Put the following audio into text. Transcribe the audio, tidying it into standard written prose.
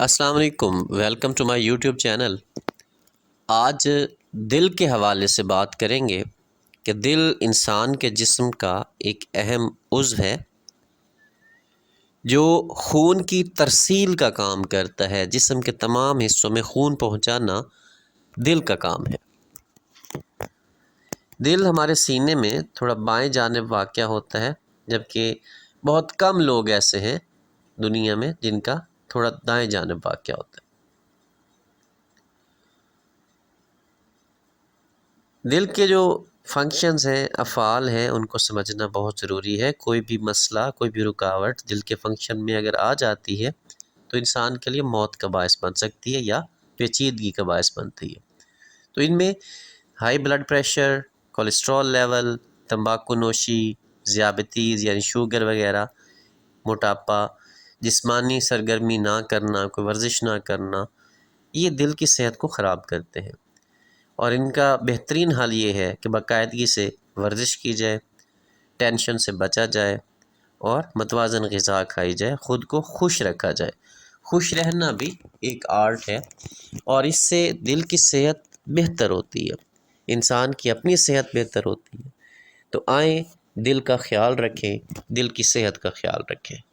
السلام علیکم، welcome to my YouTube channel. آج دل کے حوالے سے بات کریں گے کہ دل انسان کے جسم کا ایک اہم عضو ہے جو خون کی ترسیل کا کام کرتا ہے۔ جسم کے تمام حصوں میں خون پہنچانا دل کا کام ہے۔ دل ہمارے سینے میں تھوڑا بائیں جانب واقع ہوتا ہے، جبکہ بہت کم لوگ ایسے ہیں دنیا میں جن کا تھوڑا دائیں جانب واقع ہوتا ہے۔ دل کے جو فنکشنز ہیں، افعال ہیں، ان کو سمجھنا بہت ضروری ہے۔ کوئی بھی مسئلہ، کوئی بھی رکاوٹ دل کے فنکشن میں اگر آ جاتی ہے تو انسان کے لیے موت کا باعث بن سکتی ہے یا پیچیدگی کا باعث بنتی ہے۔ تو ان میں high blood pressure, cholesterol level, تمباکو نوشی، ذیابیطیز یعنی شوگر وغیرہ، موٹاپا، جسمانی سرگرمی نہ کرنا، کوئی ورزش نہ کرنا، یہ دل کی صحت کو خراب کرتے ہیں۔ اور ان کا بہترین حل یہ ہے کہ باقاعدگی سے ورزش کی جائے، ٹینشن سے بچا جائے اور متوازن غذا کھائی جائے، خود کو خوش رکھا جائے۔ خوش رہنا بھی ایک آرٹ ہے اور اس سے دل کی صحت بہتر ہوتی ہے، انسان کی اپنی صحت بہتر ہوتی ہے۔ تو آئیں دل کا خیال رکھیں، دل کی صحت کا خیال رکھیں۔